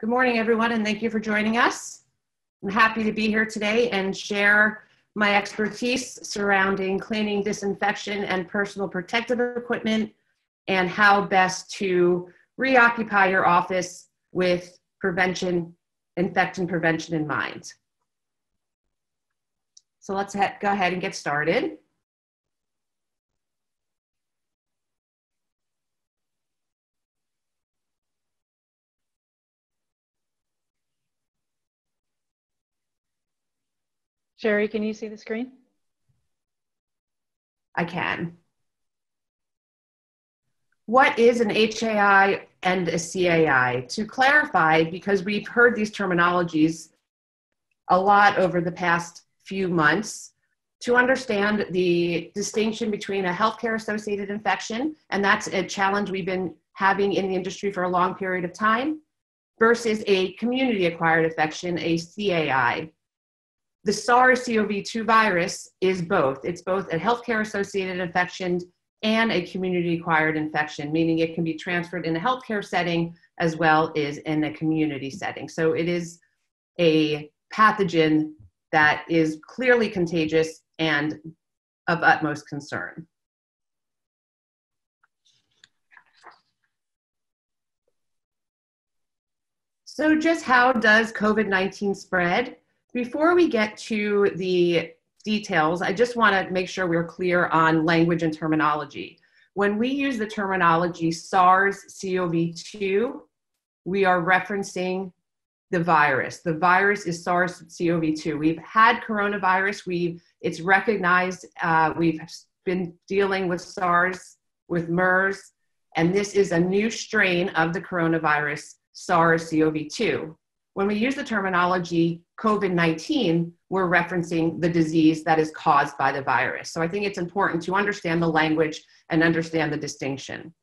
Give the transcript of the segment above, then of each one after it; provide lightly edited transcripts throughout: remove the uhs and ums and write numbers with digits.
Good morning, everyone, and thank you for joining us. I'm happy to be here today and share my expertise surrounding cleaning, disinfection, and personal protective equipment, and how best to reoccupy your office with prevention, infection prevention in mind. So let's go ahead and get started. Sherry, can you see the screen? I can. What is an HAI and a CAI? To clarify, because we've heard these terminologies a lot over the past few months, to understand the distinction between a healthcare associated infection, and that's a challenge we've been having in the industry for a long period of time, versus a community acquired infection, a CAI. The SARS-CoV-2 virus is both. It's both a healthcare-associated infection and a community-acquired infection, meaning it can be transferred in a healthcare setting as well as in a community setting. So it is a pathogen that is clearly contagious and of utmost concern. So just how does COVID-19 spread? Before we get to the details, I just want to make sure we're clear on language and terminology. When we use the terminology SARS-CoV-2, we are referencing the virus. The virus is SARS-CoV-2. We've had coronavirus. It's recognized. We've been dealing with SARS, with MERS, and this is a new strain of the coronavirus, SARS-CoV-2. When we use the terminology COVID-19, we're referencing the disease that is caused by the virus. So I think it's important to understand the language and understand the distinction.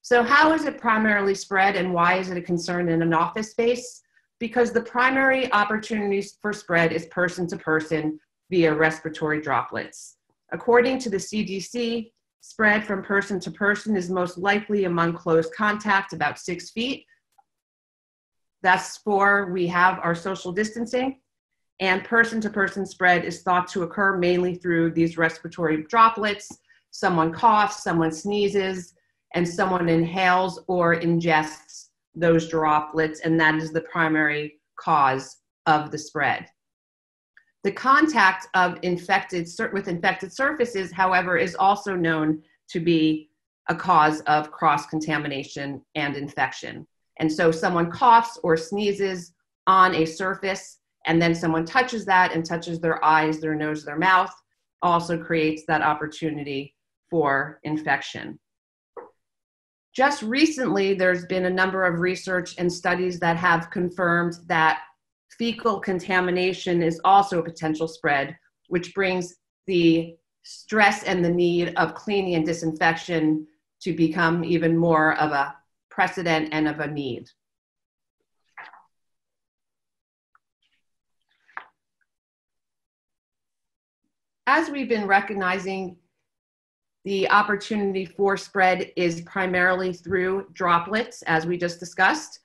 So how is it primarily spread and why is it a concern in an office space? Because the primary opportunities for spread is person to person via respiratory droplets. According to the CDC, spread from person to person is most likely among close contact, about 6 feet. That's we have our social distancing, and person-to-person spread is thought to occur mainly through these respiratory droplets. Someone coughs, someone sneezes, and someone inhales or ingests those droplets, and that is the primary cause of the spread. The contact of with infected surfaces, however, is also known to be a cause of cross-contamination and infection. And so someone coughs or sneezes on a surface, and then someone touches that and touches their eyes, their nose, their mouth, also creates that opportunity for infection. Just recently, there's been a number of research and studies that have confirmed that fecal contamination is also a potential spread, which brings the stress and the need of cleaning and disinfection to become even more of a precedent and of a need. As we've been recognizing, the opportunity for spread is primarily through droplets, as we just discussed.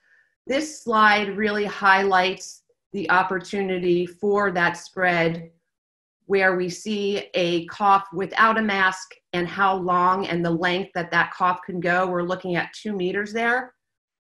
This slide really highlights the opportunity for that spread where we see a cough without a mask and how long and the length that that cough can go. We're looking at 2 meters there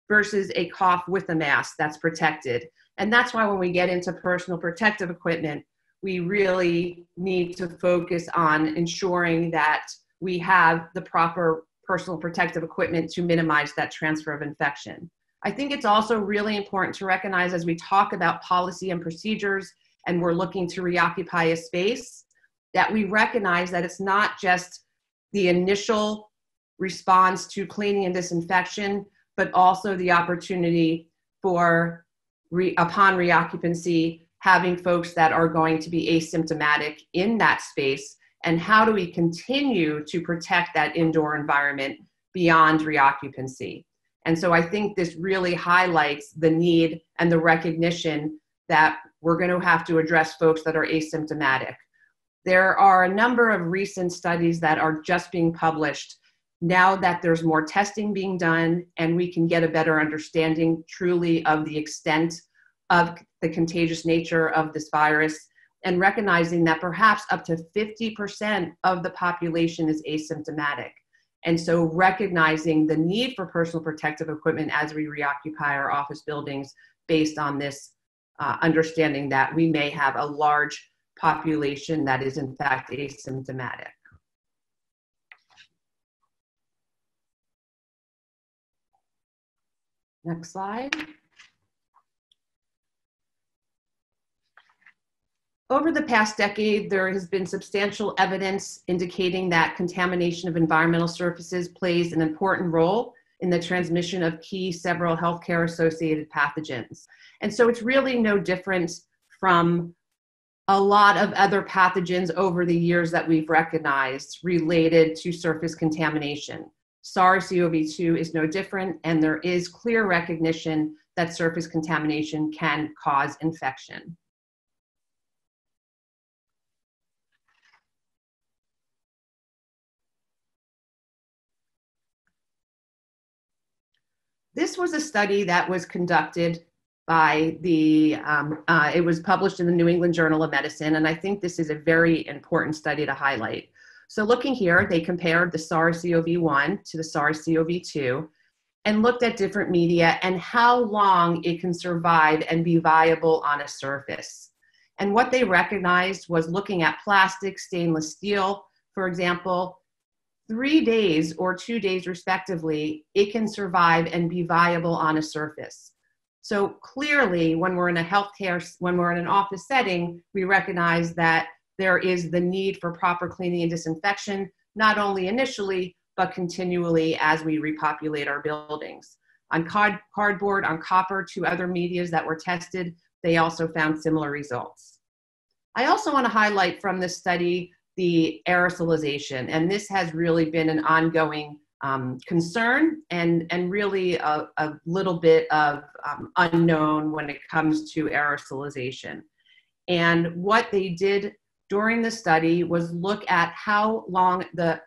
versus a cough with a mask that's protected. And that's why when we get into personal protective equipment, we really need to focus on ensuring that we have the proper personal protective equipment to minimize that transfer of infection. I think it's also really important to recognize as we talk about policy and procedures and we're looking to reoccupy a space, that we recognize that it's not just the initial response to cleaning and disinfection, but also the opportunity for, upon reoccupancy, having folks that are going to be asymptomatic in that space, and how do we continue to protect that indoor environment beyond reoccupancy. And so I think this really highlights the need and the recognition that we're going to have to address folks that are asymptomatic. There are a number of recent studies that are just being published Now that there's more testing being done and we can get a better understanding truly of the extent of the contagious nature of this virus, and recognizing that perhaps up to 50% of the population is asymptomatic. And so recognizing the need for personal protective equipment as we reoccupy our office buildings based on this understanding that we may have a large population that is in fact asymptomatic. Next slide. Over the past decade, there has been substantial evidence indicating that contamination of environmental surfaces plays an important role in the transmission of key several healthcare associated pathogens. And so it's really no different from a lot of other pathogens over the years that we've recognized related to surface contamination. SARS-CoV-2 is no different, and there is clear recognition that surface contamination can cause infection. This was a study that was conducted by it was published in the New England Journal of Medicine, and I think this is a very important study to highlight. So looking here, they compared the SARS-CoV-1 to the SARS-CoV-2 and looked at different media and how long it can survive and be viable on a surface. And what they recognized was looking at plastic, stainless steel, for example, 3 days or 2 days respectively, it can survive and be viable on a surface. So clearly, when we're in an office setting, we recognize that there is the need for proper cleaning and disinfection, not only initially, but continually as we repopulate our buildings. On cardboard, on copper, 2 other medias that were tested, they also found similar results. I also want to highlight from this study the aerosolization, and this has really been an ongoing concern and really a little bit of unknown when it comes to aerosolization. And what they did during the study was look at how long the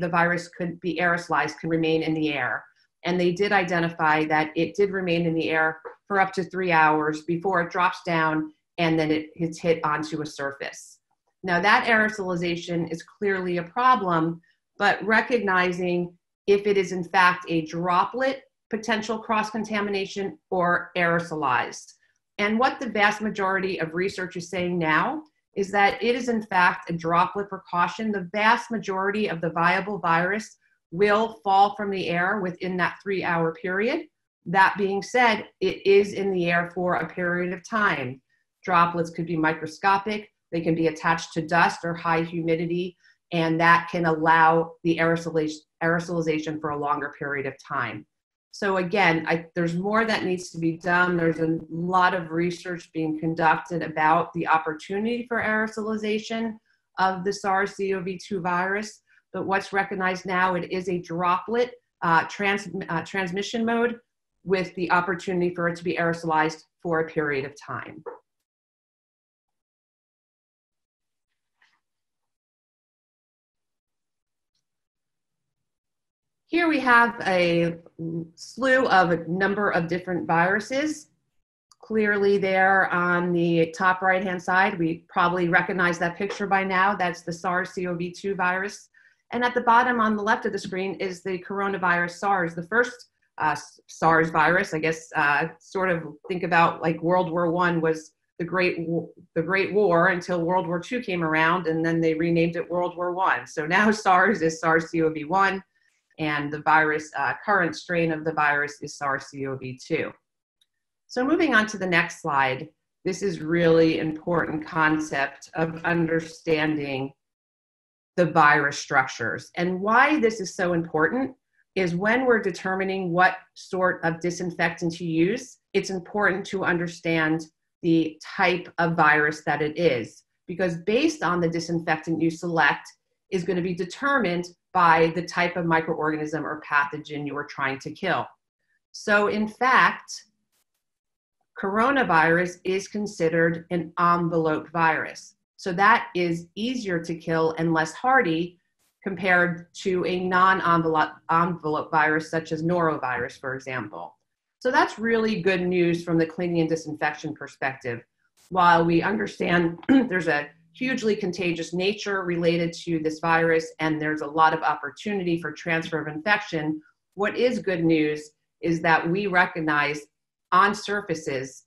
virus could be aerosolized, can remain in the air. And they did identify that it did remain in the air for up to 3 hours before it drops down and then it's hit onto a surface. Now that aerosolization is clearly a problem, but recognizing if it is in fact a droplet potential cross-contamination or aerosolized. And what the vast majority of research is saying now is that it is in fact a droplet precaution. The vast majority of the viable virus will fall from the air within that 3-hour period. That being said, it is in the air for a period of time. Droplets could be microscopic, they can be attached to dust or high humidity, and that can allow the aerosolization for a longer period of time. So again, there's more that needs to be done. There's a lot of research being conducted about the opportunity for aerosolization of the SARS-CoV-2 virus. But what's recognized now, it is a droplet transmission mode with the opportunity for it to be aerosolized for a period of time. Here we have a slew of a number of different viruses. Clearly there on the top right-hand side, we probably recognize that picture by now. That's the SARS-CoV-2 virus. And at the bottom on the left of the screen is the coronavirus SARS, the first SARS virus. I guess sort of think about like World War I was the Great War until World War II came around, and then they renamed it World War I. So now SARS is SARS-CoV-1. And the virus, current strain of the virus is SARS-CoV-2. So moving on to the next slide, this is really important concept of understanding the virus structures. And why this is so important is when we're determining what sort of disinfectant to use, it's important to understand the type of virus that it is, because based on the disinfectant you select is going to be determined by the type of microorganism or pathogen you are trying to kill. So in fact, coronavirus is considered an enveloped virus. So that is easier to kill and less hardy compared to a non-envelope virus such as norovirus, for example. So that's really good news from the cleaning and disinfection perspective. While we understand there's a hugely contagious nature related to this virus and there's a lot of opportunity for transfer of infection, what is good news is that we recognize on surfaces,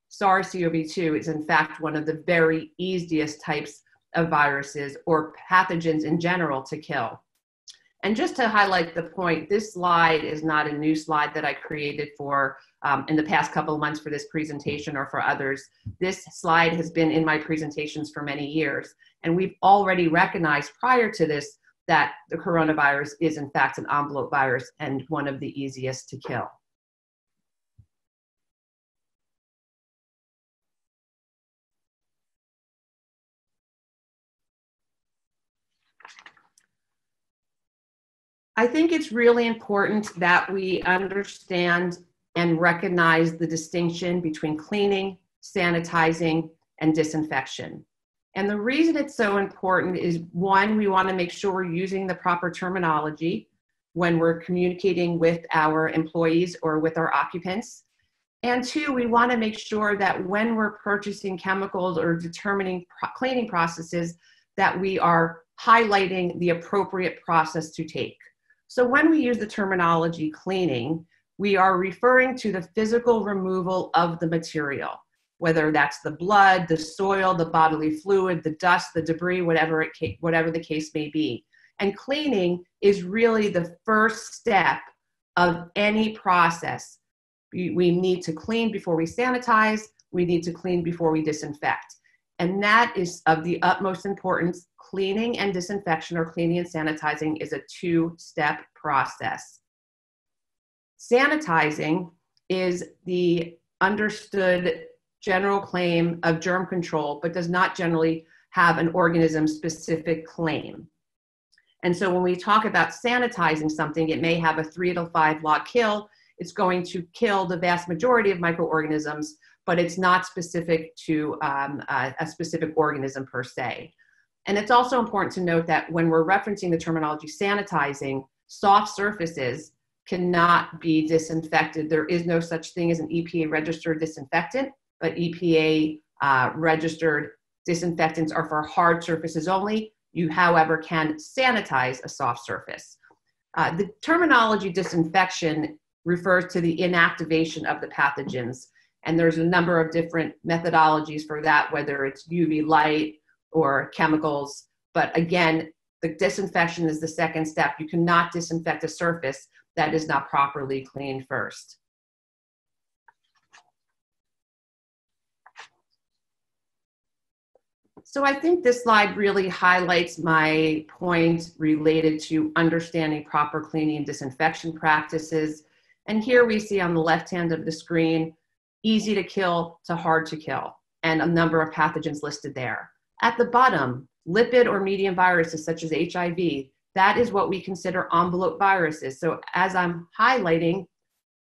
SARS-CoV-2 is in fact one of the very easiest types of viruses or pathogens in general to kill. And just to highlight the point, this slide is not a new slide that I created for in the past couple of months for this presentation or for others. This slide has been in my presentations for many years. And we've already recognized prior to this that the coronavirus is in fact an envelope virus and one of the easiest to kill. I think it's really important that we understand and recognize the distinction between cleaning, sanitizing, and disinfection. And the reason it's so important is, one, we want to make sure we're using the proper terminology when we're communicating with our employees or with our occupants. And two, we want to make sure that when we're purchasing chemicals or determining cleaning processes, that we are highlighting the appropriate process to take. So when we use the terminology cleaning, we are referring to the physical removal of the material, whether that's the blood, the soil, the bodily fluid, the dust, the debris, whatever the case may be. And cleaning is really the first step of any process. We need to clean before we sanitize. We need to clean before we disinfect. And that is of the utmost importance. Cleaning and disinfection, or cleaning and sanitizing, is a two-step process. Sanitizing is the understood general claim of germ control, but does not generally have an organism-specific claim. And so when we talk about sanitizing something, it may have a 3 to 5 log kill. It's going to kill the vast majority of microorganisms, but it's not specific to a specific organism per se. And it's also important to note that when we're referencing the terminology sanitizing, soft surfaces cannot be disinfected. There is no such thing as an EPA registered disinfectant, but EPA registered disinfectants are for hard surfaces only. You, however, can sanitize a soft surface. The terminology disinfection refers to the inactivation of the pathogens. And there's a number of different methodologies for that, whether it's UV light or chemicals. But again, the disinfection is the second step. You cannot disinfect a surface that is not properly cleaned first. So I think this slide really highlights my point related to understanding proper cleaning and disinfection practices. And here we see on the left hand of the screen, easy to kill to hard to kill, and a number of pathogens listed there. At the bottom, lipid or medium viruses such as HIV, that is what we consider envelope viruses. So as I'm highlighting,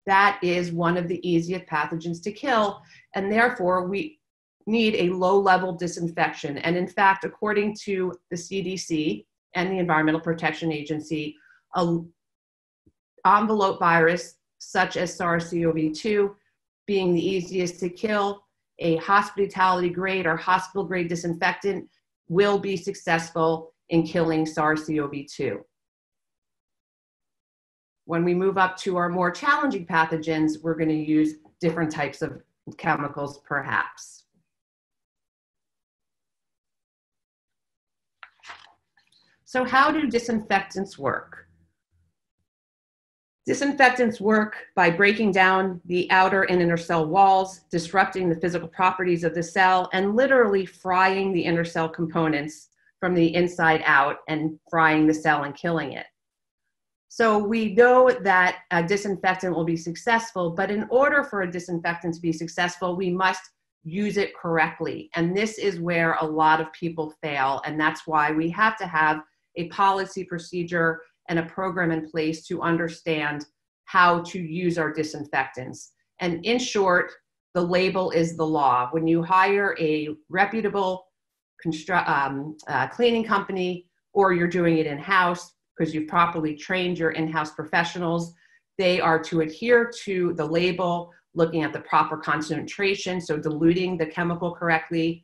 that is one of the easiest pathogens to kill, and therefore we need a low-level disinfection. And in fact, according to the CDC and the Environmental Protection Agency, an envelope virus such as SARS-CoV-2 being the easiest to kill, a hospitality grade or hospital grade disinfectant will be successful in killing SARS-CoV-2. When we move up to our more challenging pathogens, we're going to use different types of chemicals perhaps. So how do disinfectants work? Disinfectants work by breaking down the outer and inner cell walls, disrupting the physical properties of the cell, and literally frying the inner cell components from the inside out and frying the cell and killing it. So we know that a disinfectant will be successful, but in order for a disinfectant to be successful, we must use it correctly. And this is where a lot of people fail. And that's why we have to have a policy procedure and a program in place to understand how to use our disinfectants. And in short, the label is the law. When you hire a reputable cleaning company or you're doing it in-house because you've properly trained your in-house professionals. They are to adhere to the label, looking at the proper concentration, so diluting the chemical correctly,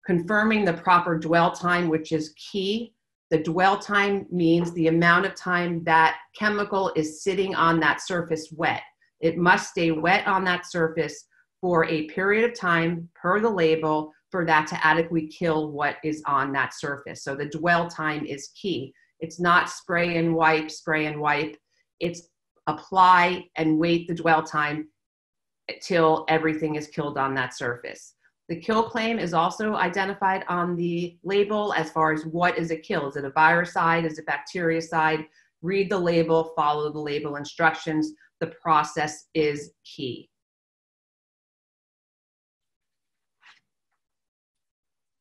confirming the proper dwell time, which is key. The dwell time means the amount of time that chemical is sitting on that surface wet. It must stay wet on that surface for a period of time per the label for that to adequately kill what is on that surface. So the dwell time is key. It's not spray and wipe, spray and wipe. It's apply and wait the dwell time till everything is killed on that surface. The kill claim is also identified on the label as far as what is a kill. Is it a viricide? Is it bactericide? Read the label, follow the label instructions. The process is key.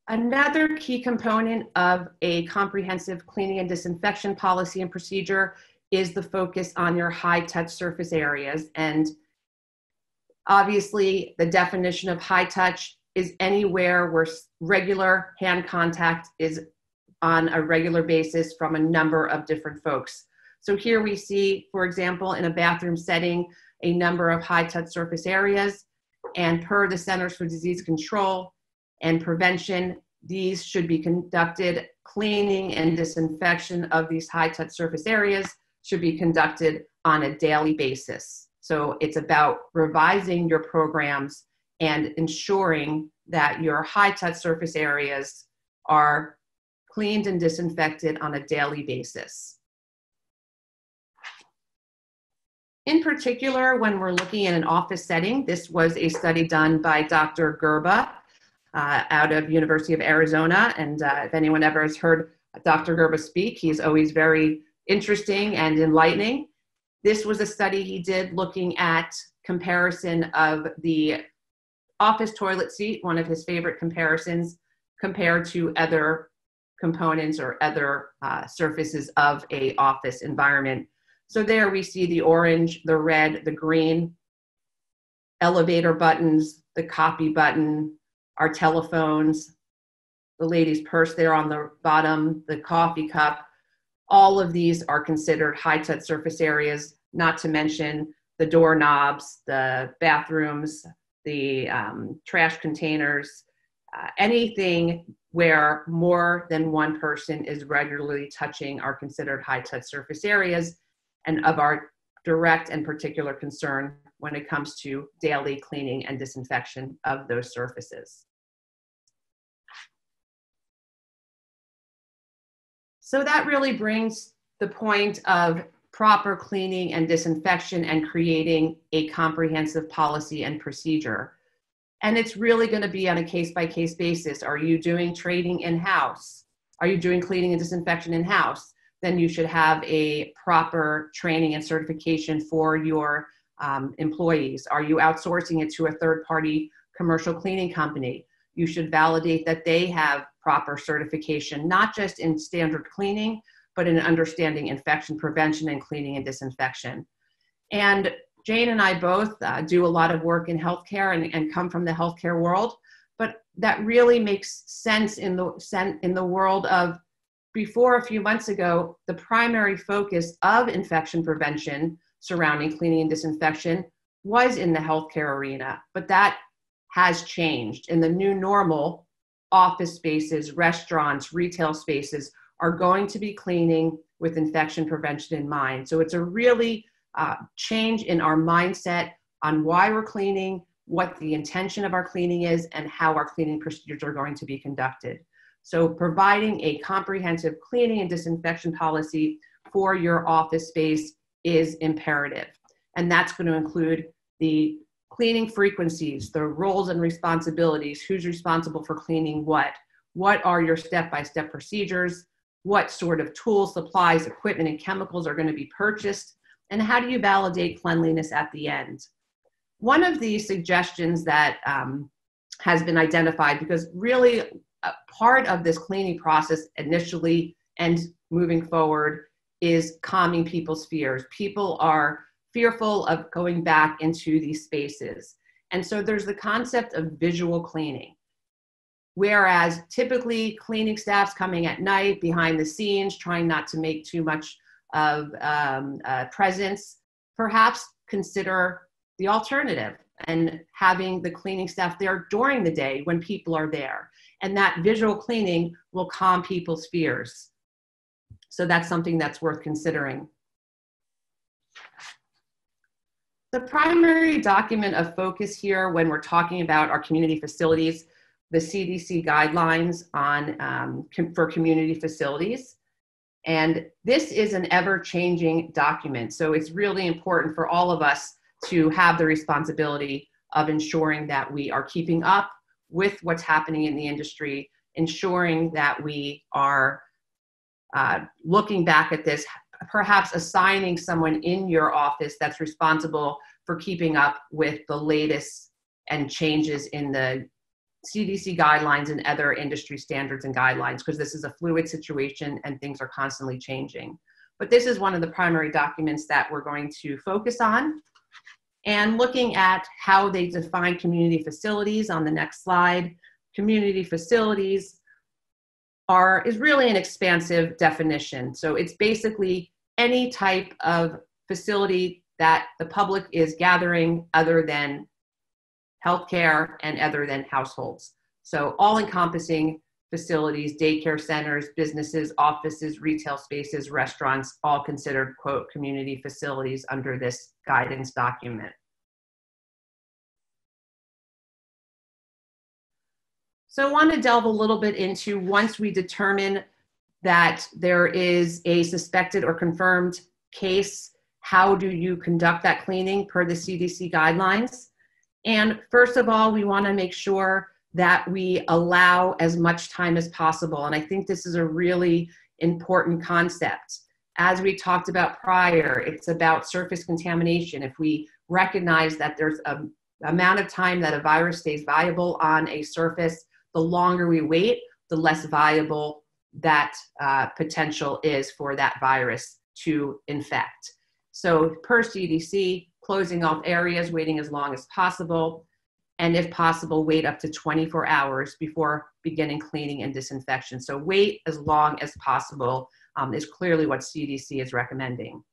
Another key component of a comprehensive cleaning and disinfection policy and procedure is the focus on your high-touch surface areas. And obviously, the definition of high-touch is anywhere where regular hand contact is on a regular basis from a number of different folks. So here we see, for example, in a bathroom setting, a number of high-touch surface areas, and per the Centers for Disease Control and Prevention, these should be conducted. Cleaning and disinfection of these high-touch surface areas should be conducted on a daily basis. So it's about revising your programs and ensuring that your high-touch surface areas are cleaned and disinfected on a daily basis. In particular, when we're looking at an office setting, this was a study done by Dr. Gerba out of University of Arizona. And if anyone ever has heard Dr. Gerba speak, he's always very interesting and enlightening. This was a study he did looking at comparison of the office toilet seat, one of his favorite comparisons, compared to other components or other surfaces of an office environment. So there we see the orange, the red, the green, elevator buttons, the copy button, our telephones, the lady's purse there on the bottom, the coffee cup. All of these are considered high-touch surface areas, not to mention the doorknobs, the bathrooms, the trash containers, anything where more than one person is regularly touching are considered high-touch surface areas and of our direct and particular concern when it comes to daily cleaning and disinfection of those surfaces. So that really brings the point of proper cleaning and disinfection and creating a comprehensive policy and procedure. And it's really going to be on a case-by-case basis. Are you doing training in-house? Are you doing cleaning and disinfection in-house? Then you should have a proper training and certification for your employees. Are you outsourcing it to a third-party commercial cleaning company? You should validate that they have proper certification, not just in standard cleaning, but in understanding infection prevention and cleaning and disinfection. And Jane and I both do a lot of work in healthcare and come from the healthcare world, but that really makes sense in the world of before a few months ago, the primary focus of infection prevention surrounding cleaning and disinfection was in the healthcare arena, but that has changed. In the new normal, office spaces, restaurants, retail spaces are going to be cleaning with infection prevention in mind. So it's a really change in our mindset on why we're cleaning, what the intention of our cleaning is, and how our cleaning procedures are going to be conducted. So providing a comprehensive cleaning and disinfection policy for your office space is imperative. And that's going to include the cleaning frequencies, the roles and responsibilities, who's responsible for cleaning what are your step-by-step procedures, what sort of tools, supplies, equipment, and chemicals are going to be purchased, and how do you validate cleanliness at the end. One of the suggestions that has been identified, because really part of this cleaning process initially and moving forward is calming people's fears. People are fearful of going back into these spaces. And so there's the concept of visual cleaning. Whereas typically cleaning staff's coming at night behind the scenes, trying not to make too much of presence, perhaps consider the alternative and having the cleaning staff there during the day when people are there. And that visual cleaning will calm people's fears. So that's something that's worth considering. The primary document of focus here when we're talking about our community facilities, the CDC guidelines on, for community facilities. And this is an ever-changing document. So it's really important for all of us to have the responsibility of ensuring that we are keeping up with what's happening in the industry, ensuring that we are looking back at this, perhaps assigning someone in your office that's responsible for keeping up with the latest and changes in the CDC guidelines and other industry standards and guidelines, because this is a fluid situation and things are constantly changing. But this is one of the primary documents that we're going to focus on. And looking at how they define community facilities on the next slide, community facilities is really an expansive definition. So it's basically any type of facility that the public is gathering other than healthcare and other than households. So all-encompassing facilities, daycare centers, businesses, offices, retail spaces, restaurants, all considered, quote, community facilities under this guidance document. So I want to delve a little bit into, once we determine that there is a suspected or confirmed case, how do you conduct that cleaning per the CDC guidelines? And first of all, we want to make sure that we allow as much time as possible. And I think this is a really important concept. As we talked about prior, it's about surface contamination. If we recognize that there's an amount of time that a virus stays viable on a surface, the longer we wait, the less viable that potential is for that virus to infect. So per CDC, closing off areas, waiting as long as possible, and if possible, wait up to 24 hours before beginning cleaning and disinfection. So wait as long as possible is clearly what CDC is recommending.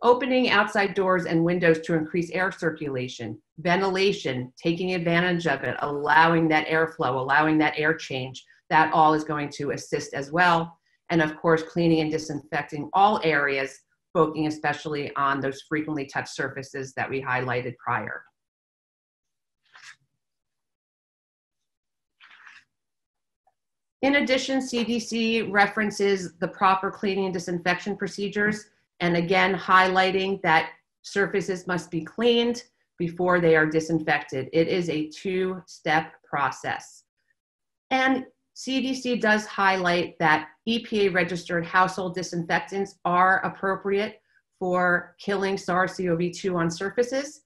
Opening outside doors and windows to increase air circulation, ventilation, taking advantage of it, allowing that airflow, allowing that air change, that all is going to assist as well. And of course, cleaning and disinfecting all areas, focusing especially on those frequently touched surfaces that we highlighted prior. In addition, CDC references the proper cleaning and disinfection procedures, and again, highlighting that surfaces must be cleaned before they are disinfected. It is a two-step process. And CDC does highlight that EPA-registered household disinfectants are appropriate for killing SARS-CoV-2 on surfaces,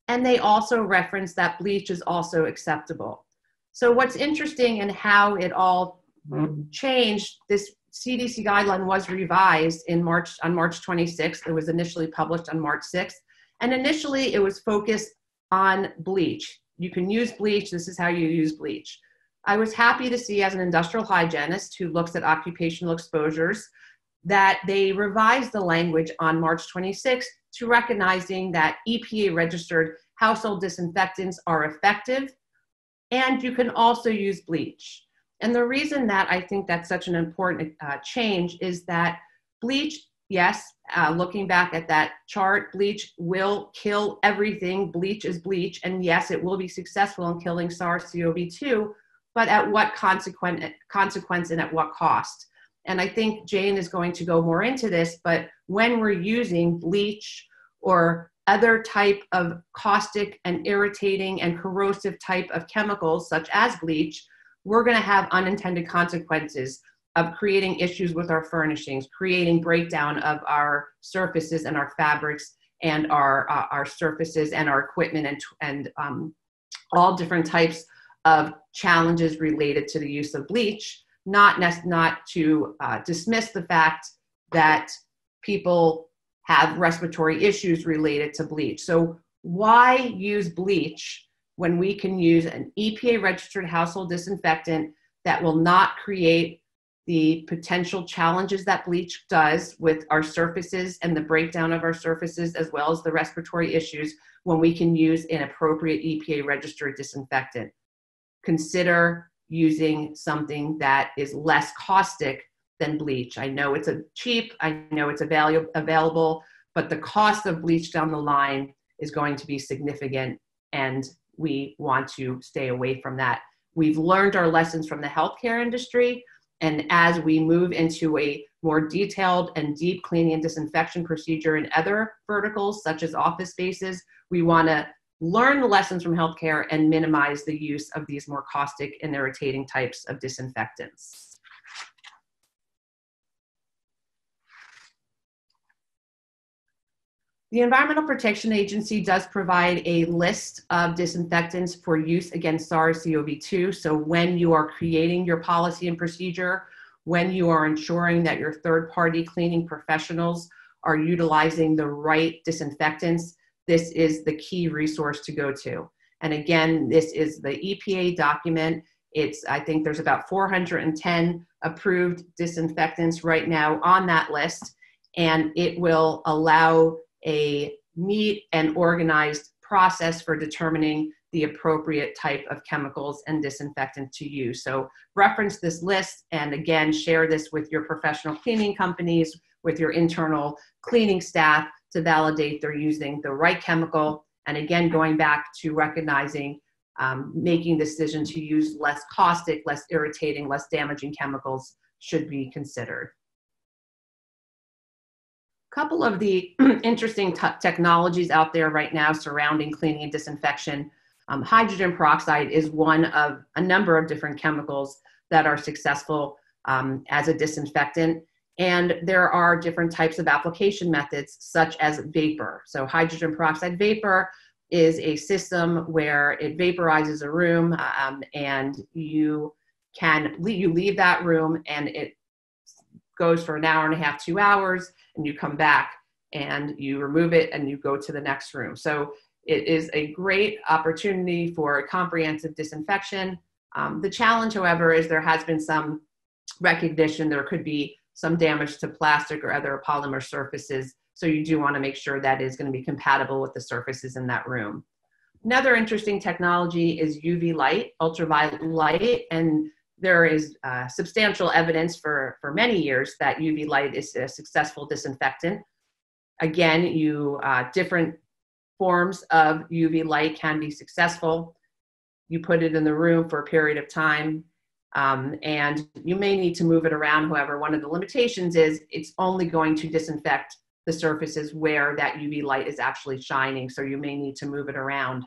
and they also reference that bleach is also acceptable. So what's interesting in how it all changed, this CDC guideline was revised on March 26th. It was initially published on March 6th. And initially it was focused on bleach. You can use bleach, this is how you use bleach. I was happy to see, as an industrial hygienist who looks at occupational exposures, that they revised the language on March 26th to recognizing that EPA registered household disinfectants are effective, and you can also use bleach. And the reason that I think that's such an important change is that bleach, yes, looking back at that chart, bleach will kill everything. Bleach is bleach, and yes, it will be successful in killing SARS-CoV-2, but at what consequence and at what cost? And I think Jane is going to go more into this, but when we're using bleach or other type of caustic and irritating and corrosive type of chemicals, such as bleach, we're going to have unintended consequences of creating issues with our furnishings, creating breakdown of our surfaces and our fabrics and our surfaces and our equipment and all different types of challenges related to the use of bleach, not to dismiss the fact that people have respiratory issues related to bleach. So why use bleach when we can use an EPA-registered household disinfectant that will not create the potential challenges that bleach does with our surfaces and the breakdown of our surfaces, as well as the respiratory issues, when we can use an appropriate EPA registered disinfectant. Consider using something that is less caustic than bleach. I know it's cheap, I know it's available, but the cost of bleach down the line is going to be significant, and we want to stay away from that. We've learned our lessons from the healthcare industry, and as we move into a more detailed and deep cleaning and disinfection procedure in other verticals, such as office spaces, we want to learn the lessons from healthcare and minimize the use of these more caustic and irritating types of disinfectants. The Environmental Protection Agency does provide a list of disinfectants for use against SARS-CoV-2. So when you are creating your policy and procedure, when you are ensuring that your third-party cleaning professionals are utilizing the right disinfectants, this is the key resource to go to. And again, this is the EPA document. I think there's about 410 approved disinfectants right now on that list, and it will allow a neat and organized process for determining the appropriate type of chemicals and disinfectant to use. So reference this list, and again, share this with your professional cleaning companies, with your internal cleaning staff to validate they're using the right chemical. And again, going back to recognizing, making the decision to use less caustic, less irritating, less damaging chemicals should be considered. Couple of the interesting technologies out there right now surrounding cleaning and disinfection. Hydrogen peroxide is one of a number of different chemicals that are successful as a disinfectant. And there are different types of application methods, such as vapor. So hydrogen peroxide vapor is a system where it vaporizes a room, and you leave that room and it goes for an hour and a half, 2 hours, and you come back and you remove it and you go to the next room. So it is a great opportunity for comprehensive disinfection. The challenge, however, is there has been some recognition there could be some damage to plastic or other polymer surfaces. So you do want to make sure that is going to be compatible with the surfaces in that room. Another interesting technology is UV light, ultraviolet light, and there is substantial evidence for many years that UV light is a successful disinfectant. Again, different forms of UV light can be successful. You put it in the room for a period of time, and you may need to move it around. However, one of the limitations is it's only going to disinfect the surfaces where that UV light is actually shining. So you may need to move it around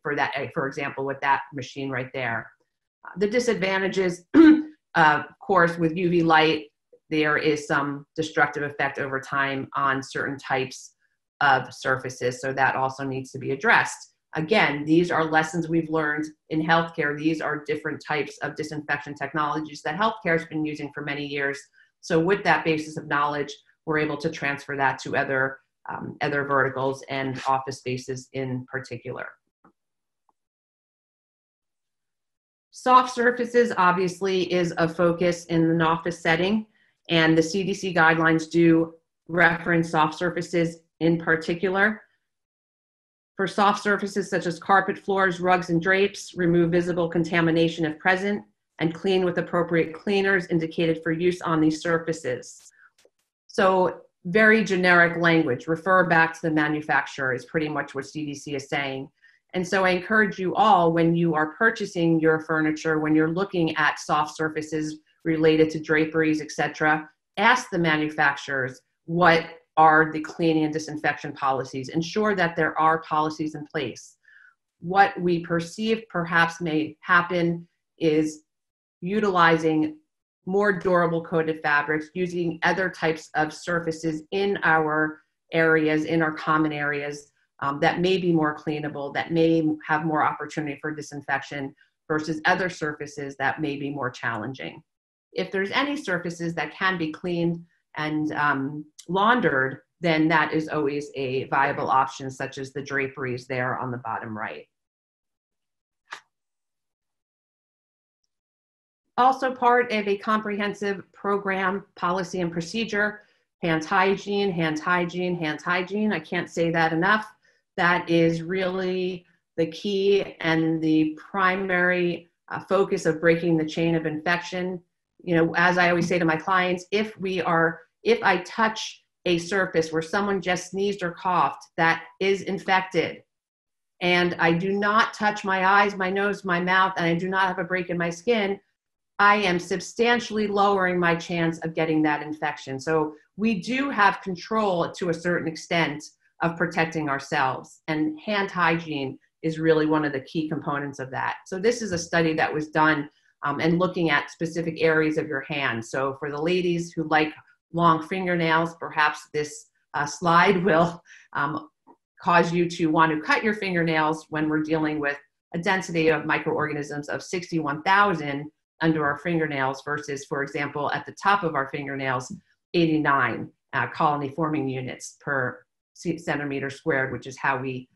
for that, for example, with that machine right there. The disadvantages, of course, with UV light, there is some destructive effect over time on certain types of surfaces. So that also needs to be addressed. Again, these are lessons we've learned in healthcare. These are different types of disinfection technologies that healthcare has been using for many years. So with that basis of knowledge, we're able to transfer that to other verticals and office spaces in particular. Soft surfaces obviously is a focus in an office setting, and the CDC guidelines do reference soft surfaces in particular. For soft surfaces such as carpet, floors, rugs, and drapes, remove visible contamination if present, and clean with appropriate cleaners indicated for use on these surfaces. So very generic language, refer back to the manufacturer is pretty much what CDC is saying. And so I encourage you all, when you are purchasing your furniture, when you're looking at soft surfaces related to draperies, etc., ask the manufacturers what are the cleaning and disinfection policies. Ensure that there are policies in place. What we perceive perhaps may happen is utilizing more durable coated fabrics, using other types of surfaces in our areas, in our common areas, that may be more cleanable, that may have more opportunity for disinfection versus other surfaces that may be more challenging. If there's any surfaces that can be cleaned and laundered, then that is always a viable option, such as the draperies there on the bottom right. also part of a comprehensive program, policy and procedure, hands hygiene, hands hygiene, hands hygiene. I can't say that enough. That is really the key and the primary focus of breaking the chain of infection. You know, as I always say to my clients, if I touch a surface where someone just sneezed or coughed that is infected, and I do not touch my eyes, my nose, my mouth, and I do not have a break in my skin, I am substantially lowering my chance of getting that infection. So we do have control to a certain extent of protecting ourselves, and hand hygiene is really one of the key components of that. So this is a study that was done and looking at specific areas of your hand. So for the ladies who like long fingernails, perhaps this slide will cause you to want to cut your fingernails when we're dealing with a density of microorganisms of 61,000 under our fingernails versus, for example, at the top of our fingernails, 89 colony forming units per centimeter squared, which is how we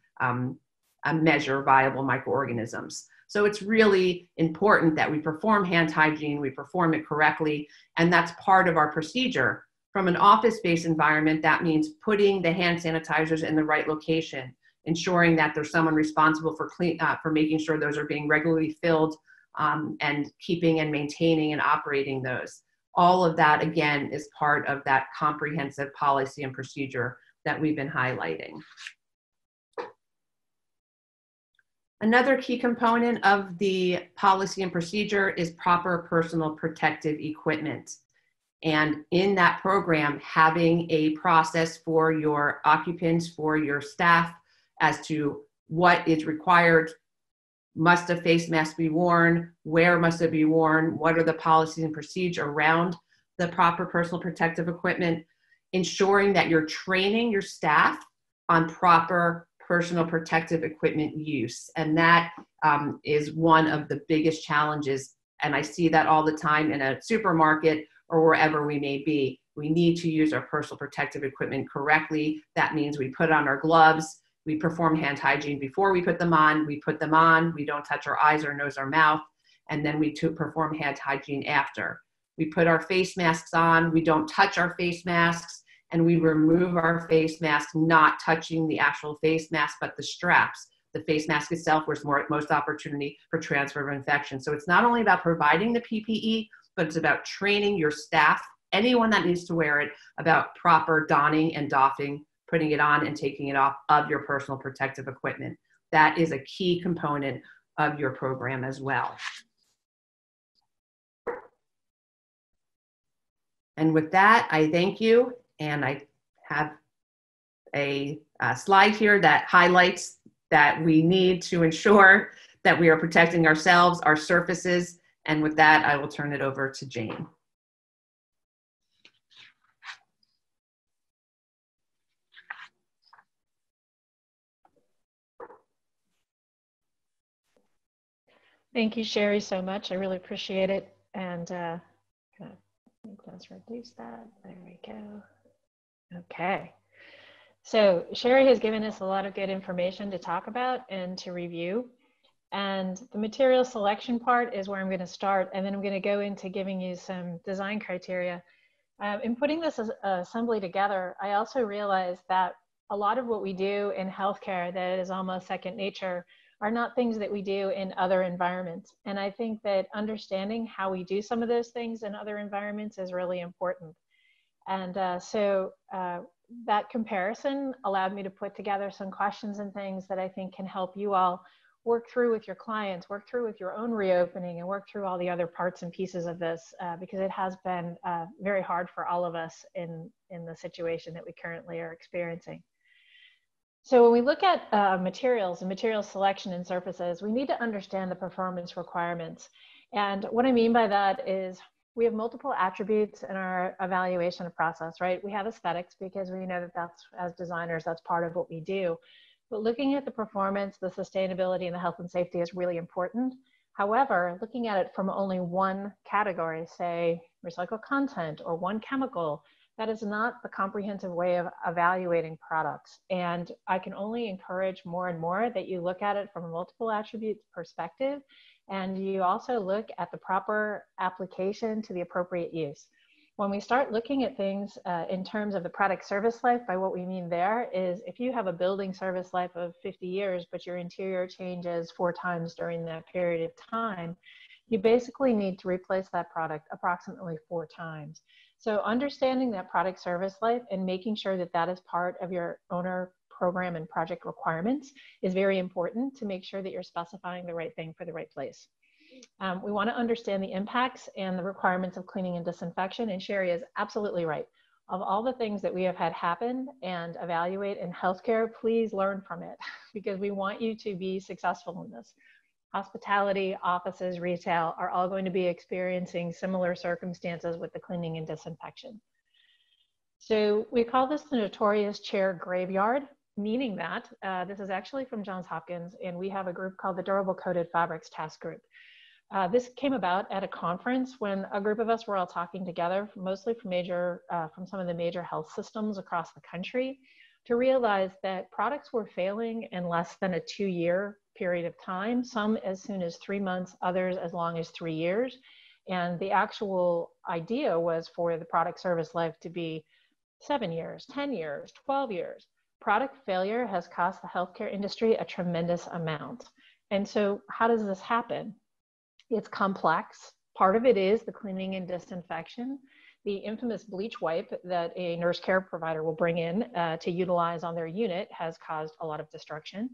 measure viable microorganisms. So it's really important that we perform hand hygiene, we perform it correctly, and that's part of our procedure. From an office-based environment, that means putting the hand sanitizers in the right location, ensuring that there's someone responsible for making sure those are being regularly filled and keeping and maintaining and operating those. All of that, again, is part of that comprehensive policy and procedure that we've been highlighting. Another key component of the policy and procedure is proper personal protective equipment. And in that program, having a process for your occupants, for your staff, as to what is required. Must a face mask be worn? Where must it be worn? What are the policies and procedures around the proper personal protective equipment? Ensuring that you're training your staff on proper personal protective equipment use. And that is one of the biggest challenges. And I see that all the time in a supermarket or wherever we may be. We need to use our personal protective equipment correctly. That means we put on our gloves, we perform hand hygiene before we put them on, we don't touch our eyes or nose or mouth, and then we perform hand hygiene after. We put our face masks on, we don't touch our face masks, and we remove our face mask, not touching the actual face mask, but the straps. The face mask itself, where's most opportunity for transfer of infection. So it's not only about providing the PPE, but it's about training your staff, anyone that needs to wear it, about proper donning and doffing, putting it on and taking it off of your personal protective equipment. That is a key component of your program as well. And with that, I thank you. And I have a slide here that highlights that we need to ensure that we are protecting ourselves, our surfaces. And with that, I will turn it over to Jane. Thank you, Sherry, so much. I really appreciate it. And let's reduce that. There we go. Okay. So Sherry has given us a lot of good information to talk about and to review. And the material selection part is where I'm going to start. And then I'm going to go into giving you some design criteria. In putting this assembly together, I also realized that a lot of what we do in healthcare that is almost second nature are not things that we do in other environments. And I think that understanding how we do some of those things in other environments is really important. And so that comparison allowed me to put together some questions and things that I think can help you all work through with your clients, work through with your own reopening, and work through all the other parts and pieces of this, because it has been very hard for all of us in the situation that we currently are experiencing. So when we look at materials and material selection and surfaces, we need to understand the performance requirements. And what I mean by that is we have multiple attributes in our evaluation process, right? We have aesthetics because we know that that's, as designers, that's part of what we do. But looking at the performance, the sustainability, and the health and safety is really important. However, looking at it from only one category, say recycled content or one chemical, That is not the comprehensive way of evaluating products. And I can only encourage more and more that you look at it from a multiple attributes perspective, and you also look at the proper application to the appropriate use. When we start looking at things in terms of the product service life, by what we mean there is if you have a building service life of 50 years, but your interior changes 4 times during that period of time, you basically need to replace that product approximately 4 times. So understanding that product service life and making sure that that is part of your owner program and project requirements is very important to make sure that you're specifying the right thing for the right place. We want to understand the impacts and the requirements of cleaning and disinfection, and Sherry is absolutely right. Of all the things that we have had happen and evaluate in healthcare, please learn from it because we want you to be successful in this. Hospitality, offices, retail are all going to be experiencing similar circumstances with the cleaning and disinfection. So we call this the notorious chair graveyard, meaning that this is actually from Johns Hopkins, and we have a group called the Durable Coated Fabrics Task Group. This came about at a conference when a group of us were all talking together, mostly from some of the major health systems across the country, to realize that products were failing in less than a 2-year period of time, some as soon as 3 months, others as long as 3 years. And the actual idea was for the product service life to be 7 years, 10 years, 12 years. Product failure has cost the healthcare industry a tremendous amount. And so how does this happen? It's complex. Part of it is the cleaning and disinfection. The infamous bleach wipe that a nurse care provider will bring in to utilize on their unit has caused a lot of destruction.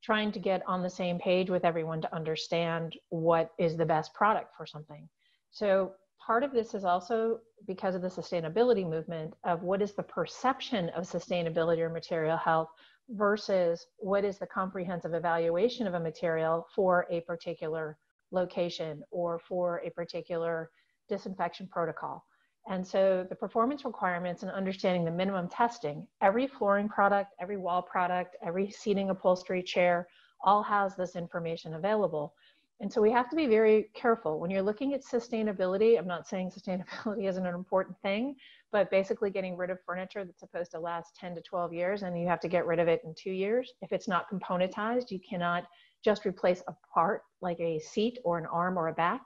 Trying to get on the same page with everyone to understand what is the best product for something. So part of this is also because of the sustainability movement of what is the perception of sustainability or material health versus what is the comprehensive evaluation of a material for a particular location or for a particular disinfection protocol. And so the performance requirements and understanding the minimum testing, every flooring product, every wall product, every seating upholstery chair, all has this information available. And so we have to be very careful. When you're looking at sustainability, I'm not saying sustainability isn't an important thing, but basically getting rid of furniture that's supposed to last 10 to 12 years and you have to get rid of it in 2 years. If it's not componentized, you cannot just replace a part like a seat or an arm or a back.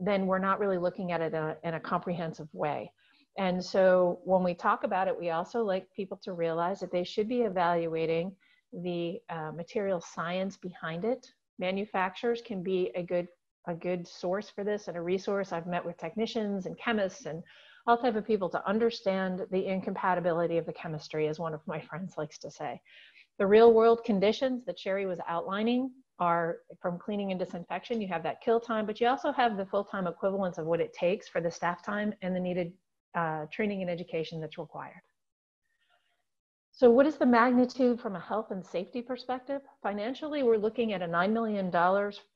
Then we're not really looking at it in a comprehensive way. And so when we talk about it, we also like people to realize that they should be evaluating the material science behind it. Manufacturers can be a good source for this and a resource. I've met with technicians and chemists and all type of people to understand the incompatibility of the chemistry, as one of my friends likes to say. The real world conditions that Sherry was outlining are from cleaning and disinfection. You have that kill time, but you also have the full-time equivalence of what it takes for the staff time and the needed training and education that's required. So what is the magnitude from a health and safety perspective? Financially, we're looking at a $9 million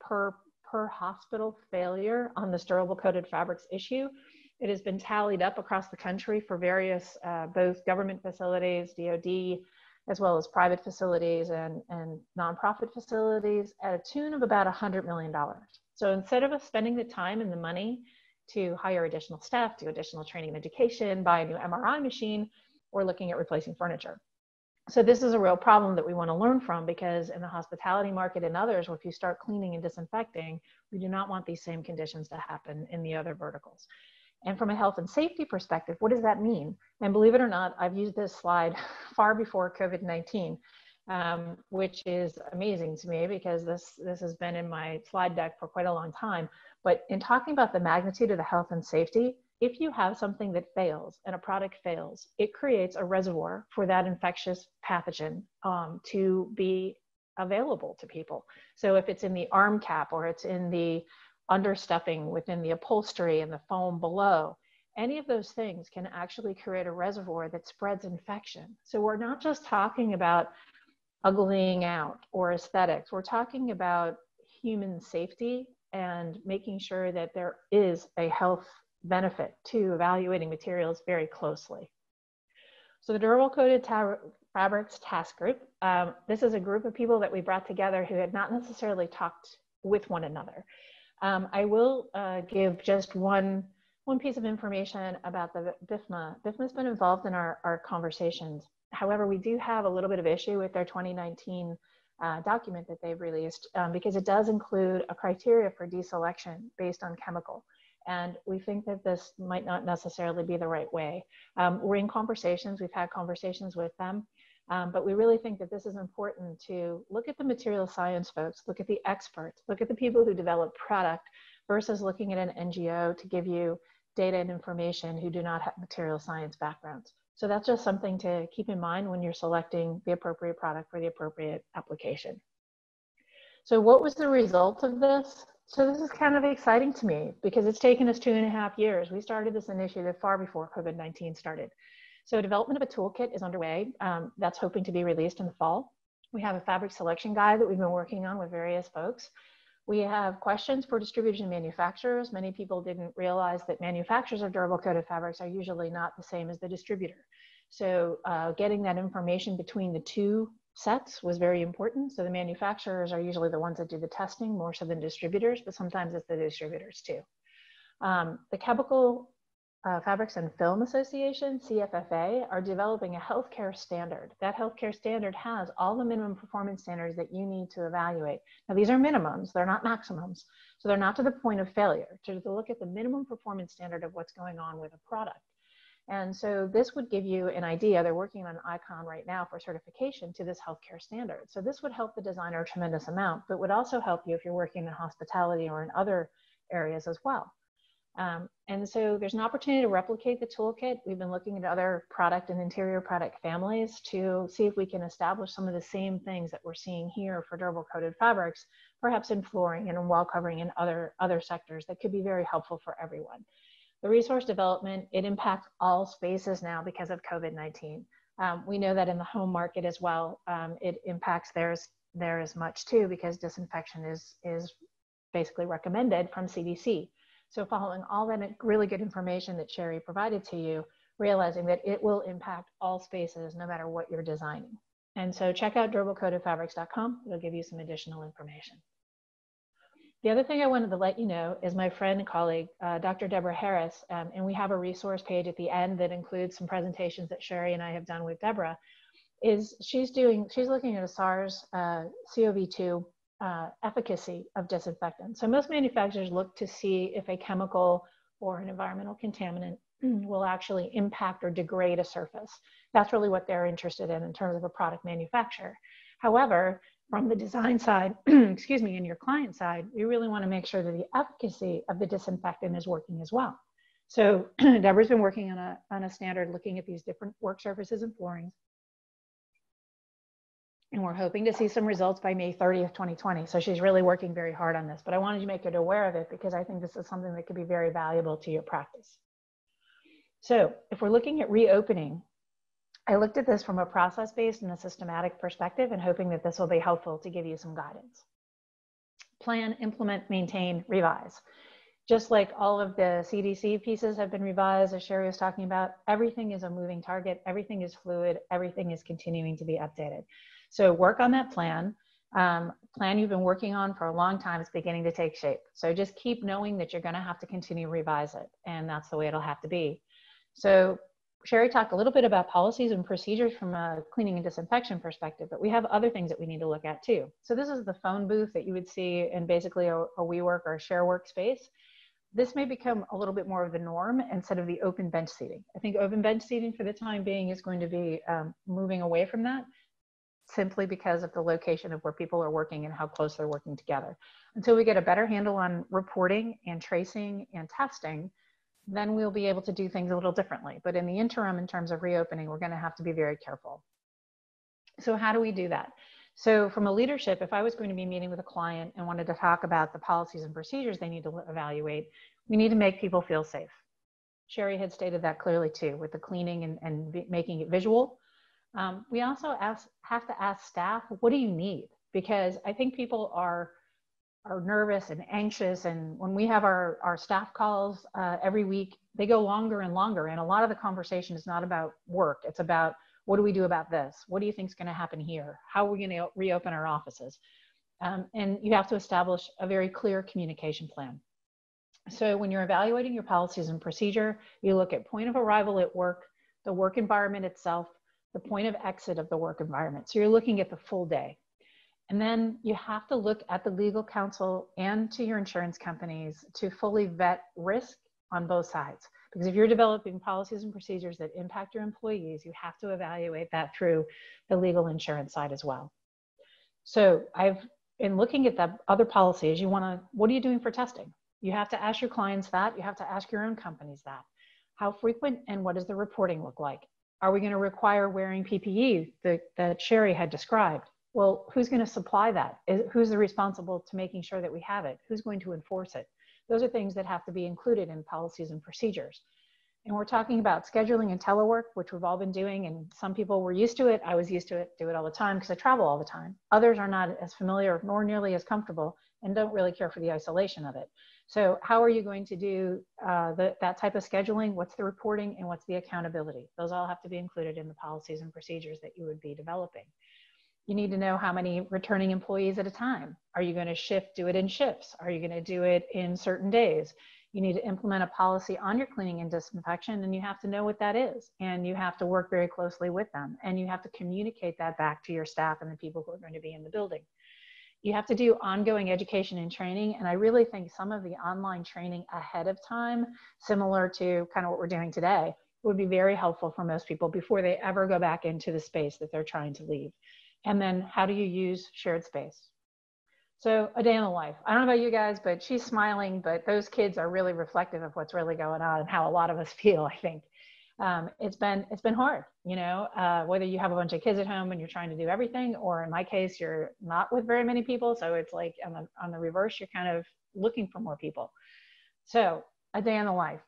per hospital failure on this durable coated fabrics issue. It has been tallied up across the country for various, both government facilities, DOD, as well as private facilities and nonprofit facilities at a tune of about $100 million. So instead of us spending the time and the money to hire additional staff, do additional training and education, buy a new MRI machine, we're looking at replacing furniture. So this is a real problem that we want to learn from, because in the hospitality market and others, if you start cleaning and disinfecting, we do not want these same conditions to happen in the other verticals. And from a health and safety perspective, what does that mean? And believe it or not, I've used this slide far before COVID-19, which is amazing to me because this has been in my slide deck for quite a long time. But in talking about the magnitude of the health and safety, if you have something that fails and a product fails, it creates a reservoir for that infectious pathogen to be available to people. So if it's in the arm cap or it's in the understuffing within the upholstery and the foam below, any of those things can actually create a reservoir that spreads infection. So we're not just talking about uglying out or aesthetics. We're talking about human safety and making sure that there is a health benefit to evaluating materials very closely. So the Durable Coated Fabrics Task Group, this is a group of people that we brought together who had not necessarily talked with one another. I will give just one one piece of information about the BIFMA. BIFMA's been involved in our conversations. However, we do have a little bit of issue with their 2019 document that they've released because it does include a criteria for deselection based on chemical. And we think that this might not necessarily be the right way. We're in conversations, we've had conversations with them, but we really think that this is important to look at the material science folks, look at the experts, look at the people who develop product versus looking at an NGO to give you data and information who do not have material science backgrounds. So that's just something to keep in mind when you're selecting the appropriate product for the appropriate application. So what was the result of this? So this is kind of exciting to me because it's taken us 2.5 years. We started this initiative far before COVID-19 started. So development of a toolkit is underway. That's hoping to be released in the fall. We have a fabric selection guide that we've been working on with various folks. We have questions for distributors and manufacturers. Many people didn't realize that manufacturers of durable coated fabrics are usually not the same as the distributor. So getting that information between the two sets was very important. So the manufacturers are usually the ones that do the testing more so than distributors, but sometimes it's the distributors too. The Chemical Fabrics and Film Association, CFFA, are developing a healthcare standard. That healthcare standard has all the minimum performance standards that you need to evaluate. Now, these are minimums, they're not maximums. So they're not to the point of failure, to look at the minimum performance standard of what's going on with a product. And so this would give you an idea. They're working on an icon right now for certification to this healthcare standard. So this would help the designer a tremendous amount, but would also help you if you're working in hospitality or in other areas as well. And so there's an opportunity to replicate the toolkit. We've been looking at other product and interior product families to see if we can establish some of the same things that we're seeing here for durable coated fabrics, perhaps in flooring and in wall covering and other sectors that could be very helpful for everyone. The resource development, it impacts all spaces now because of COVID-19. We know that in the home market as well, it impacts theirs as much too, because disinfection is basically recommended from CDC. So following all that really good information that Sherry provided to you, realizing that it will impact all spaces no matter what you're designing. And so check out durablecoatedfabrics.com. It'll give you some additional information. The other thing I wanted to let you know is my friend and colleague, Dr. Deborah Harris, and we have a resource page at the end that includes some presentations that Sherry and I have done with Deborah, she's looking at a SARS-CoV-2 efficacy of disinfectant. So most manufacturers look to see if a chemical or an environmental contaminant will actually impact or degrade a surface. That's really what they're interested in terms of a product manufacturer. However, from the design side, excuse me, and your client side, we really want to make sure that the efficacy of the disinfectant is working as well. So Deborah's been working on a standard looking at these different work surfaces and floorings. And we're hoping to see some results by May 30th, 2020. So she's really working very hard on this, but I wanted to make you aware of it because I think this is something that could be very valuable to your practice. So if we're looking at reopening, I looked at this from a process-based and a systematic perspective and hoping that this will be helpful to give you some guidance. Plan, implement, maintain, revise. Just like all of the CDC pieces have been revised, as Sherry was talking about, everything is a moving target, everything is fluid, everything is continuing to be updated. So work on that plan. Plan you've been working on for a long time is beginning to take shape. So just keep knowing that you're going to have to continue to revise it, and that's the way it'll have to be. So Sherry talked a little bit about policies and procedures from a cleaning and disinfection perspective, but we have other things that we need to look at too. So this is the phone booth that you would see in basically a WeWork or a share workspace. This may become a little bit more of the norm instead of the open bench seating. I think open bench seating for the time being is going to be moving away from that, simply because of the location of where people are working and how close they're working together. Until we get a better handle on reporting and tracing and testing, then we'll be able to do things a little differently. But in the interim, in terms of reopening, we're going to have to be very careful. So how do we do that? So from a leadership, if I was going to be meeting with a client and wanted to talk about the policies and procedures they need to evaluate, we need to make people feel safe. Sherry had stated that clearly too, with the cleaning and making it visual. We also have to ask staff, what do you need? Because I think people are nervous and anxious. And when we have our staff calls every week, they go longer and longer. And a lot of the conversation is not about work. It's about, what do we do about this? What do you think is going to happen here? How are we going to reopen our offices? And you have to establish a very clear communication plan. So when you're evaluating your policies and procedure, you look at point of arrival at work, the work environment itself, the point of exit of the work environment. So you're looking at the full day. And then you have to look at the legal counsel and to your insurance companies to fully vet risk on both sides. Because if you're developing policies and procedures that impact your employees, you have to evaluate that through the legal insurance side as well. So in looking at the other policies, what are you doing for testing? You have to ask your clients that. You have to ask your own companies that. How frequent and what does the reporting look like? Are we going to require wearing PPE that Sherry had described? Well, who's going to supply that? Who's responsible to making sure that we have it? Who's going to enforce it? Those are things that have to be included in policies and procedures. And we're talking about scheduling and telework, which we've all been doing, and some people were used to it. I was used to it, do it all the time because I travel all the time. Others are not as familiar nor nearly as comfortable and don't really care for the isolation of it. So how are you going to do that type of scheduling? What's the reporting and what's the accountability? Those all have to be included in the policies and procedures that you would be developing. You need to know how many returning employees at a time. Are you going to do it in shifts? Are you going to do it in certain days? You need to implement a policy on your cleaning and disinfection, and you have to know what that is. And you have to work very closely with them. And you have to communicate that back to your staff and the people who are going to be in the building. You have to do ongoing education and training. And I really think some of the online training ahead of time, similar to kind of what we're doing today, would be very helpful for most people before they ever go back into the space that they're trying to leave. And then how do you use shared space? So a day in the life. I don't know about you guys, but she's smiling, but those kids are really reflective of what's really going on and how a lot of us feel, I think. It's been hard, whether you have a bunch of kids at home and you're trying to do everything, or in my case, you're not with very many people. So it's like on the reverse, you're kind of looking for more people. So a day in the life.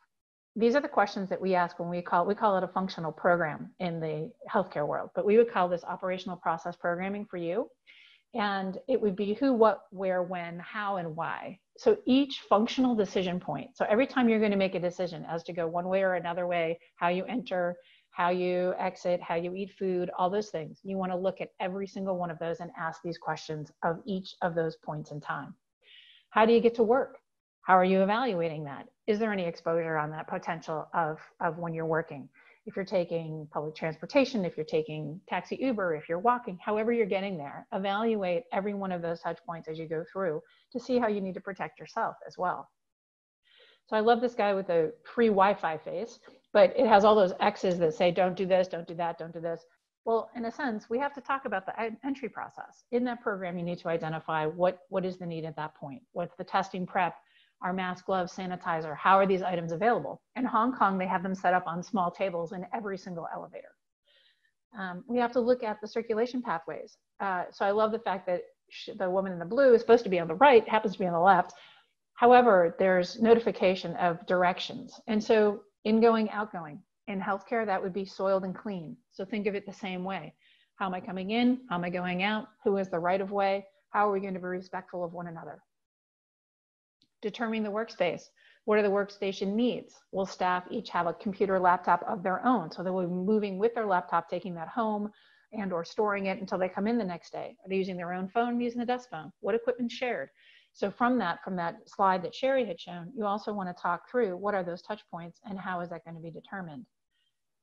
These are the questions that we ask when we call it a functional program in the healthcare world, but we would call this operational process programming for you. And it would be who, what, where, when, how, and why. So each functional decision point. So every time you're going to make a decision as to go one way or another way, how you enter, how you exit, how you eat food, all those things, you want to look at every single one of those and ask these questions of each of those points in time. How do you get to work? How are you evaluating that? Is there any exposure on that potential of when you're working? If you're taking public transportation, if you're taking taxi, Uber, if you're walking, however you're getting there, evaluate every one of those touch points as you go through to see how you need to protect yourself as well. So I love this guy with the free Wi-Fi face, but it has all those X's that say, don't do this, don't do that, don't do this. Well, in a sense, we have to talk about the entry process. In that program, you need to identify what is the need at that point. What's the testing prep? Our mask, gloves, sanitizer, how are these items available? In Hong Kong, they have them set up on small tables in every single elevator. We have to look at the circulation pathways. So I love the fact that the woman in the blue is supposed to be on the right, happens to be on the left. However, there's notification of directions. And so ingoing, outgoing. In healthcare, that would be soiled and clean. So think of it the same way. How am I coming in? How am I going out? Who is the right of way? How are we going to be respectful of one another? Determining the workspace. What are the workstation needs? Will staff each have a computer laptop of their own? So they will be moving with their laptop, taking that home and or storing it until they come in the next day. Are they using their own phone, using the desk phone? What equipment shared? So from that slide that Sherry had shown, you also want to talk through what are those touch points and how is that going to be determined?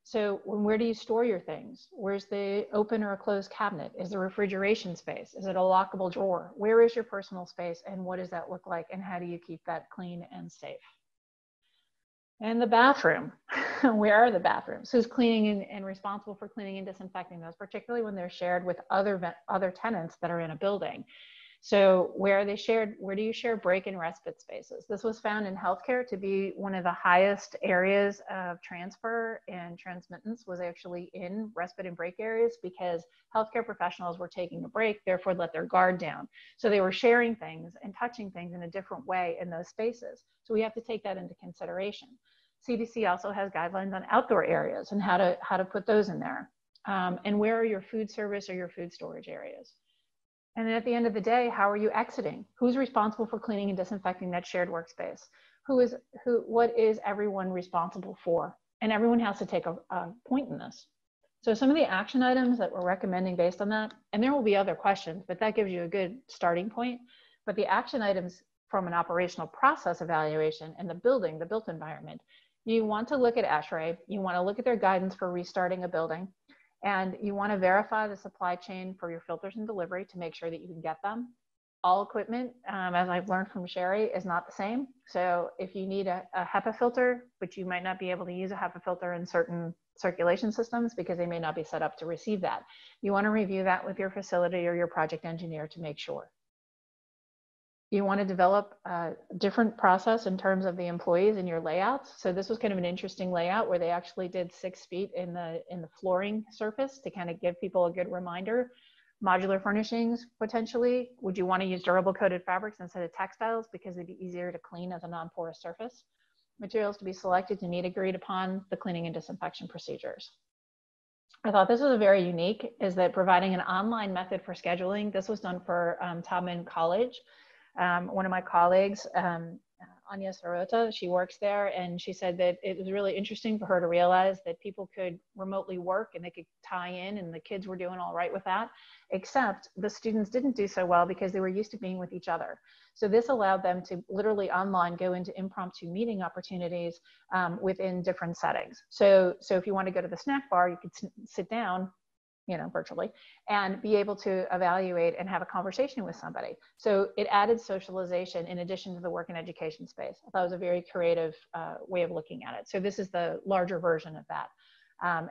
So where do you store your things? Where's the open or a closed cabinet? Is there refrigeration space? Is it a lockable drawer? Where is your personal space and what does that look like? And how do you keep that clean and safe? And the bathroom, where are the bathrooms? Who's cleaning and responsible for cleaning and disinfecting those, particularly when they're shared with other tenants that are in a building? So where are they shared? Where do you share break and respite spaces? This was found in healthcare to be one of the highest areas of transfer and transmittance was actually in respite and break areas because healthcare professionals were taking a break, therefore let their guard down. So they were sharing things and touching things in a different way in those spaces. So we have to take that into consideration. CDC also has guidelines on outdoor areas and how to put those in there. And where are your food service or your food storage areas? And then at the end of the day, how are you exiting? Who's responsible for cleaning and disinfecting that shared workspace? What is everyone responsible for? And everyone has to take a point in this. So some of the action items that we're recommending based on that, and there will be other questions, but that gives you a good starting point. But the action items from an operational process evaluation and the built environment, you want to look at ASHRAE, you want to look at their guidance for restarting a building, and you want to verify the supply chain for your filters and delivery to make sure that you can get them. All equipment, as I've learned from Sherry, is not the same. So if you need a HEPA filter, but you might not be able to use a HEPA filter in certain circulation systems because they may not be set up to receive that. You want to review that with your facility or your project engineer to make sure. You want to develop a different process in terms of the employees in your layouts. So this was kind of an interesting layout where they actually did 6 feet in the flooring surface to kind of give people a good reminder. Modular furnishings, potentially. Would you want to use durable coated fabrics instead of textiles because they'd be easier to clean as a non-porous surface? Materials to be selected to meet agreed upon the cleaning and disinfection procedures. I thought this was very unique, is that providing an online method for scheduling. This was done for Taubman College. One of my colleagues, Anya Sarota, she works there, and she said that it was really interesting for her to realize that people could remotely work and they could tie in, and the kids were doing all right with that, except the students didn't do so well because they were used to being with each other. So this allowed them to literally online go into impromptu meeting opportunities within different settings. So if you want to go to the snack bar, you could sit down, you know, virtually, and be able to evaluate and have a conversation with somebody. So it added socialization in addition to the work and education space. I thought it was a very creative way of looking at it. So this is the larger version of that.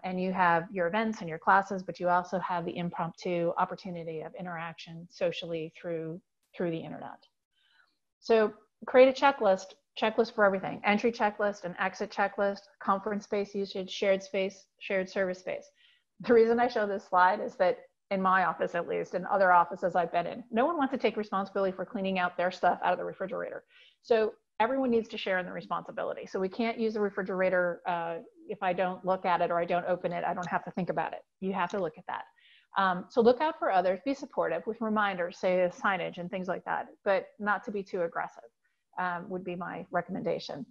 And you have your events and your classes, but you also have the impromptu opportunity of interaction socially through the internet. So create a checklist for everything: entry checklist, an exit checklist, conference space usage, shared space, shared service space. The reason I show this slide is that in my office, at least, and other offices I've been in, no one wants to take responsibility for cleaning out their stuff out of the refrigerator. So everyone needs to share in the responsibility. So we can't use the refrigerator if I don't look at it or I don't open it. I don't have to think about it. You have to look at that. So look out for others, be supportive with reminders, say signage and things like that, but not to be too aggressive would be my recommendation.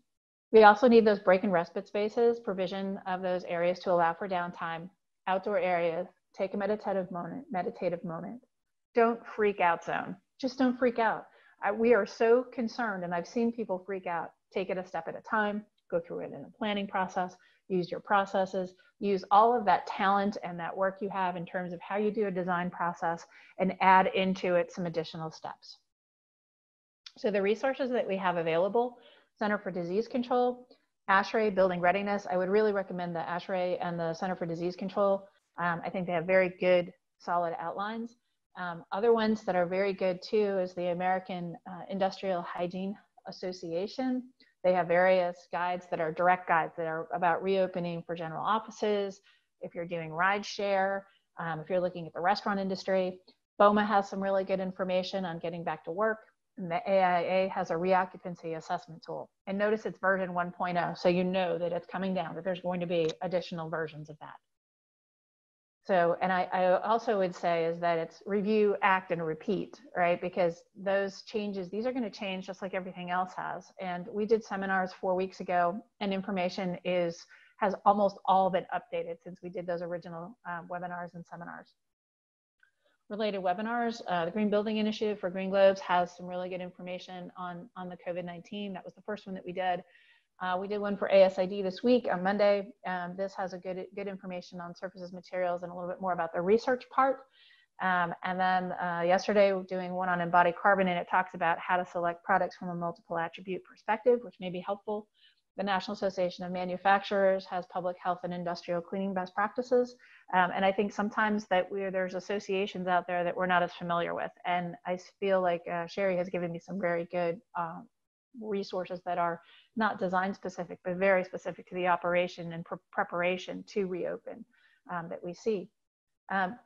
We also need those break and respite spaces, provision of those areas to allow for downtime. Outdoor areas, take a meditative moment. Don't freak out zone. Just don't freak out. We are so concerned, and I've seen people freak out. Take it a step at a time, go through it in a planning process, use your processes, use all of that talent and that work you have in terms of how you do a design process, and add into it some additional steps. So the resources that we have available: Center for Disease Control, ASHRAE Building Readiness. I would really recommend the ASHRAE and the Center for Disease Control. I think they have very good, solid outlines. Other ones that are very good too is the American Industrial Hygiene Association. They have various guides that are direct guides that are about reopening for general offices. If you're doing ride share, if you're looking at the restaurant industry, BOMA has some really good information on getting back to work. And the AIA has a re-occupancy assessment tool. And notice it's version 1.0, so you know that it's coming down, that there's going to be additional versions of that. So, and I also would say is that it's review, act, and repeat, right? Because those changes, these are going to change just like everything else has. And we did seminars 4 weeks ago, and information has almost all been updated since we did those original webinars and seminars. Related webinars, the Green Building Initiative for Green Globes has some really good information on the COVID-19. That was the first one that we did. We did one for ASID this week on Monday. This has a good information on surfaces, materials, and a little bit more about the research part. And then yesterday, we're doing one on embodied carbon, and it talks about how to select products from a multiple attribute perspective, which may be helpful. The National Association of Manufacturers has public health and industrial cleaning best practices. And I think sometimes that there's associations out there that we're not as familiar with. And I feel like Sherry has given me some very good resources that are not design specific, but very specific to the operation and preparation to reopen that we see.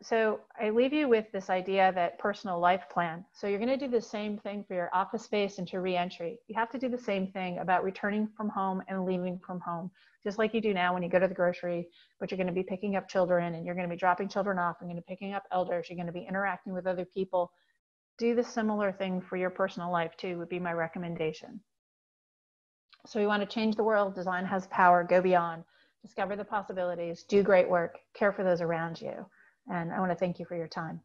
So I leave you with this idea that personal life plan. So you're going to do the same thing for your office space and to reentry. You have to do the same thing about returning from home and leaving from home, just like you do now when you go to the grocery, but you're going to be picking up children and you're going to be dropping children off. You're going to be picking up elders. You're going to be interacting with other people. Do the similar thing for your personal life too, would be my recommendation. So we want to change the world. Design has power. Go beyond. Discover the possibilities. Do great work. Care for those around you. And I want to thank you for your time.